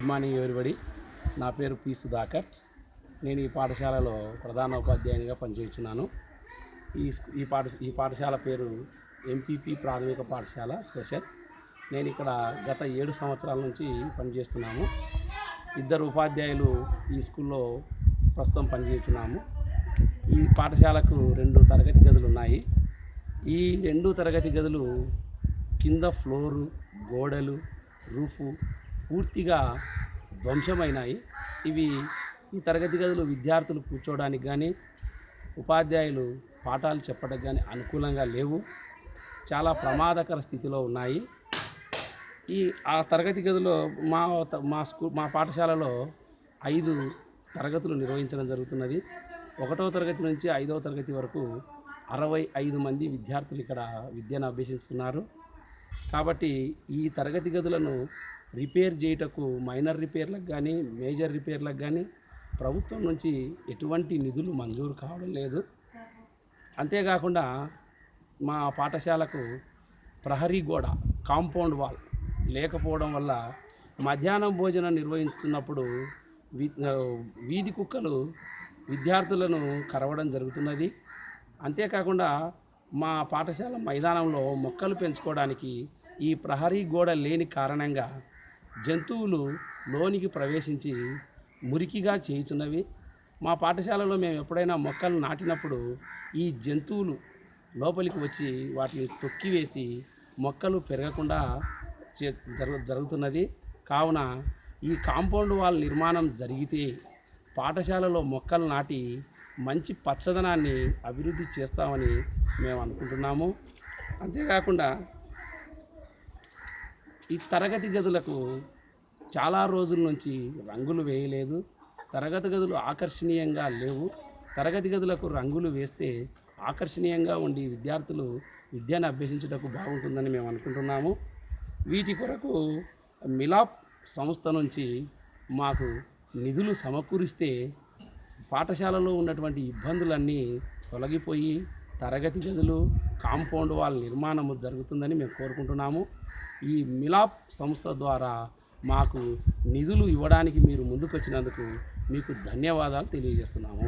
Good morning everybody. నా పేరు P Sudhakar. నేను ఈ పాఠశాలలో ప్రధాన ఉపాధ్యాయునిగా పనిచేస్తున్నాను. ఈ పాఠశాల పేరు ఎంపీపీ ప్రాథమిక పాఠశాల స్పెషల్. నేను ఇక్కడ గత 7 సంవత్సరాల నుంచి పనిచేస్తున్నాము. 2 ఉపాధ్యాయులు ఈ స్కూల్లో ప్రస్తుతం పనిచేస్తున్నాము. ఈ పాఠశాలకు 2 తరగతి గదులు ఉన్నాయి. ఈ 2 తరగతి గదులు కింద ఫ్లోరు, గోడలు, రూఫు పూర్తిగా ధ్వంసమైనాయి. ఈ తరగతి గదులు విద్యార్థులు కూర్చోవడానికి కానీ, ఉపాధ్యాయులు పాఠాలు చెప్పడానికి కానీ అనుకూలంగా లేవు. చాలా ప్రమాదకర స్థితిలో ఉన్నాయి. ఆ తరగతి గదిలో మా పాఠశాలలో 5 తరగతులు నిర్వహించడం జరుగుతున్నది. 1వ తరగతి నుంచి 5వ తరగతి వరకు 65 మంది విద్యార్థులు ఇక్కడ విద్యను అభ్యసిస్తున్నారు. కాబట్టి ఈ తరగతి గదులను రిపేర్ చేయుటకు మైనర్ రిపేర్లకు కానీ, మేజర్ రిపేర్లకు కానీ ప్రభుత్వం నుంచి ఎటువంటి నిధులు మంజూరు కావడం లేదు. అంతేకాకుండా మా పాఠశాలకు ప్రహరీ గోడ, కాంపౌండ్ వాల్ లేకపోవడం వల్ల మధ్యాహ్నం భోజనం నిర్వహిస్తున్నప్పుడు వీధి కుక్కలు విద్యార్థులను కరవడం జరుగుతున్నది. అంతేకాకుండా మా పాఠశాల మైదానంలో మొక్కలు పెంచుకోవడానికి ఈ ప్రహరీ గోడ లేని కారణంగా జంతువులు లోనికి ప్రవేశించి మురికిగా చేయుచున్నవి. మా పాఠశాలలో మేము ఎప్పుడైనా మొక్కలు నాటినప్పుడు ఈ జంతువులు లోపలికి వచ్చి వాటిని తొక్కివేసి మొక్కలు పెరగకుండా జరుగుతున్నది. కావున ఈ కాంపౌండ్ వాల్ నిర్మాణం జరిగితే పాఠశాలలో మొక్కలు నాటి మంచి పచ్చదనాన్ని అభివృద్ధి చేస్తామని మేము అనుకుంటున్నాము. అంతేకాకుండా ఈ తరగతి గదులకు చాలా రోజుల నుంచి రంగులు వేయలేదు. తరగతి గదులు ఆకర్షణీయంగా లేవు. తరగతి గదులకు రంగులు వేస్తే ఆకర్షణీయంగా ఉండి విద్యార్థులు విద్యను అభ్యసించుటకు బాగుంటుందని మేము అనుకుంటున్నాము. వీటి కొరకు మిలాప్ సంస్థ నుంచి మాకు నిధులు సమకూరిస్తే పాఠశాలలో ఉన్నటువంటి ఇబ్బందులన్నీ తొలగిపోయి తరగతి గదులు, కాంపౌండ్ వాల్ నిర్మాణము జరుగుతుందని మేము కోరుకుంటున్నాము. ఈ మిలాప్ సంస్థ ద్వారా మాకు నిధులు ఇవ్వడానికి మీరు ముందుకొచ్చినందుకు మీకు ధన్యవాదాలు తెలియజేస్తున్నాము.